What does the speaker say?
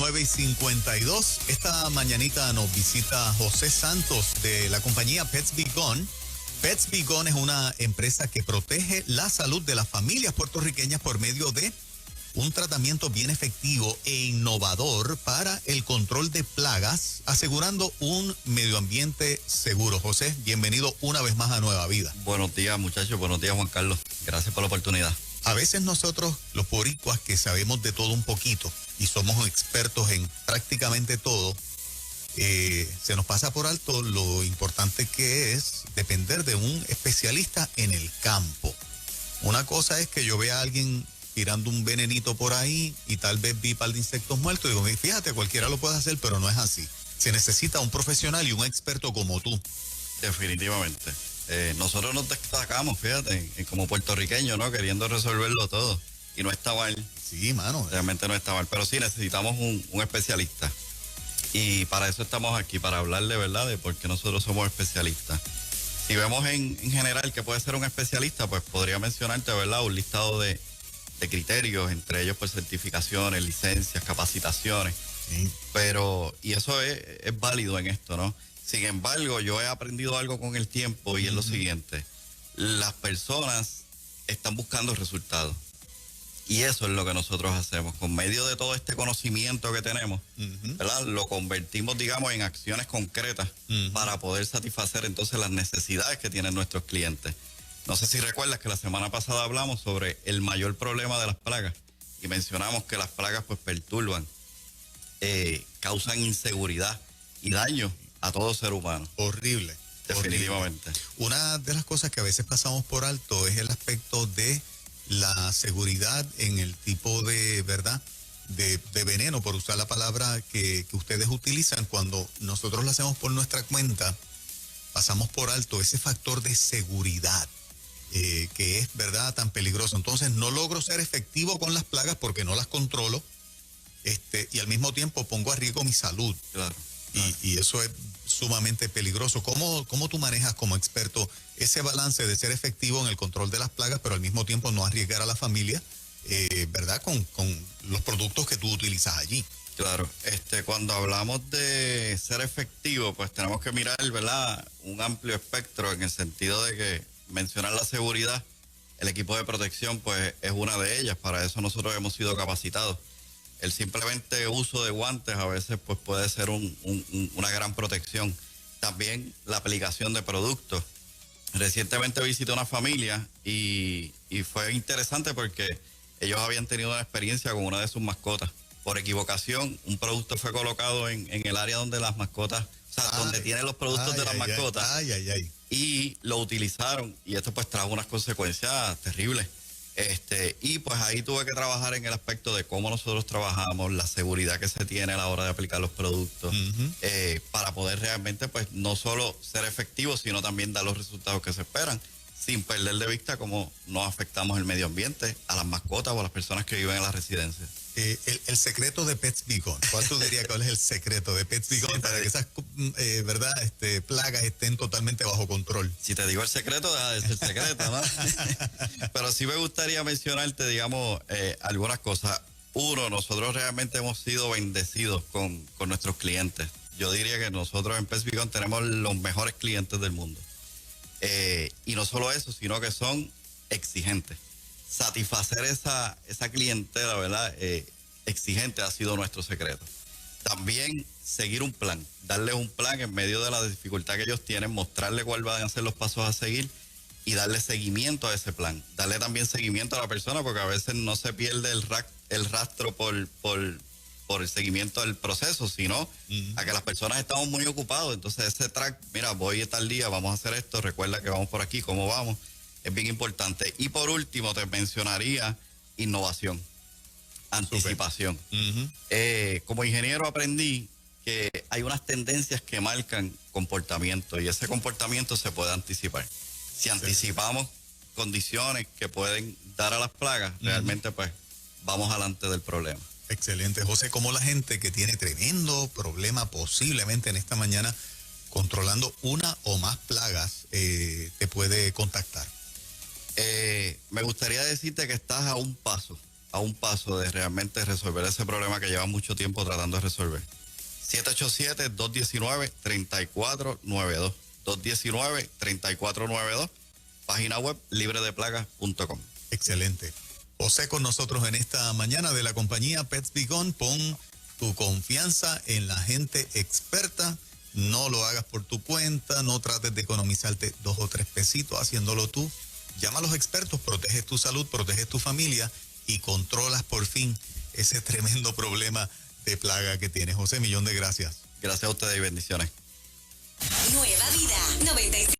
9:52. Esta mañanita nos visita José Santos de la compañía Pets Be Gone. Pets Be Gone es una empresa que protege la salud de las familias puertorriqueñas por medio de un tratamiento bien efectivo e innovador para el control de plagas, asegurando un medio ambiente seguro. José, bienvenido una vez más a Nueva Vida. Buenos días, muchachos. Buenos días, Juan Carlos. Gracias por la oportunidad. A veces nosotros, los boricuas, que sabemos de todo un poquito y somos expertos en prácticamente todo, se nos pasa por alto lo importante que es depender de un especialista en el campo. Una cosa es que yo vea a alguien tirando un venenito por ahí y tal vez vi un par de insectos muertos. Digo, fíjate, cualquiera lo puede hacer, pero no es así. Se necesita un profesional y un experto como tú. Definitivamente. Nosotros nos destacamos, fíjate, como puertorriqueños, ¿no? Queriendo resolverlo todo. Y no está mal. Sí, mano. Realmente no está mal. Pero sí necesitamos un especialista. Y para eso estamos aquí, para hablarle, ¿verdad?, de por qué nosotros somos especialistas. Si vemos en general que puede ser un especialista, pues podría mencionarte, ¿verdad?, un listado de criterios, entre ellos pues certificaciones, licencias, capacitaciones. Sí. Pero, y eso es válido en esto, ¿no? Sin embargo, yo he aprendido algo con el tiempo y es lo siguiente: las personas están buscando resultados. Y eso es lo que nosotros hacemos. Con medio de todo este conocimiento que tenemos, ¿verdad?, lo convertimos, digamos, en acciones concretas para poder satisfacer entonces las necesidades que tienen nuestros clientes. No sé si recuerdas que la semana pasada hablamos sobre el mayor problema de las plagas y mencionamos que las plagas pues perturban, causan inseguridad y daño a todo ser humano. Horrible. Definitivamente. Horrible. Una de las cosas que a veces pasamos por alto es el aspecto de la seguridad en el tipo de, ¿verdad?, de veneno, por usar la palabra que ustedes utilizan. Cuando nosotros lo hacemos por nuestra cuenta, pasamos por alto ese factor de seguridad. Que es, ¿verdad?, tan peligroso. Entonces no logro ser efectivo con las plagas porque no las controlo, y al mismo tiempo pongo a riesgo mi salud. Claro. Y eso es sumamente peligroso. ¿Cómo tú manejas como experto ese balance de ser efectivo en el control de las plagas, pero al mismo tiempo no arriesgar a la familia, ¿verdad?, con los productos que tú utilizas allí? Claro, cuando hablamos de ser efectivo, pues tenemos que mirar, ¿verdad?, un amplio espectro, en el sentido de que mencionar la seguridad, el equipo de protección, pues es una de ellas. Para eso nosotros hemos sido capacitados. El simplemente uso de guantes a veces pues puede ser una gran protección. También la aplicación de productos. Recientemente visité una familia y fue interesante porque ellos habían tenido una experiencia con una de sus mascotas. Por equivocación, un producto fue colocado en el área donde las mascotas, o sea, donde tienen los productos de las mascotas. Y lo utilizaron, y esto pues trajo unas consecuencias terribles. Y pues ahí tuve que trabajar en el aspecto de cómo nosotros trabajamos, la seguridad que se tiene a la hora de aplicar los productos, para poder realmente pues no solo ser efectivos, sino también dar los resultados que se esperan, sin perder de vista cómo no afectamos el medio ambiente, a las mascotas o a las personas que viven en las residencias. El secreto de Pets Be Gone. ¿Cuál tú dirías cuál es el secreto de Pets Be Gone, para que esas ¿verdad?, plagas estén totalmente bajo control? Si te digo el secreto, deja de ser secreto, ¿no? Pero sí me gustaría mencionarte, digamos, algunas cosas. Uno, nosotros realmente hemos sido bendecidos con nuestros clientes. Yo diría que nosotros en Pets Be Gone tenemos los mejores clientes del mundo. Y no solo eso, sino que son exigentes. Satisfacer esa clientela, ¿verdad?, exigente ha sido nuestro secreto. También seguir un plan, darles un plan en medio de la dificultad que ellos tienen, mostrarles cuáles van a ser los pasos a seguir y darle seguimiento a ese plan. Darle también seguimiento a la persona, porque a veces no se pierde el rastro por el seguimiento del proceso, sino a que las personas estamos muy ocupados. Entonces ese track, mira, voy tal día, vamos a hacer esto, recuerda que vamos por aquí, ¿cómo vamos? Es bien importante. Y por último te mencionaría innovación, anticipación. Como ingeniero aprendí que hay unas tendencias que marcan comportamiento y ese comportamiento se puede anticipar. Si anticipamos condiciones que pueden dar a las plagas, realmente pues vamos adelante del problema. Excelente, José. ¿Cómo la gente que tiene tremendo problema posiblemente en esta mañana controlando una o más plagas te puede contactar? Me gustaría decirte que estás a un paso a un paso de realmente resolver ese problema que lleva mucho tiempo tratando de resolver. 787-219-3492. 219-3492. Página web libredeplagas.com. Excelente. José con nosotros en esta mañana de la compañía Pets Be Gone. Pon tu confianza en la gente experta. No lo hagas por tu cuenta. No trates de economizarte 2 o 3 pesitos haciéndolo tú. Llama a los expertos, proteges tu salud, proteges tu familia y controlas por fin ese tremendo problema de plaga que tienes. José, millón de gracias. Gracias a ustedes y bendiciones. Nueva Vida 95.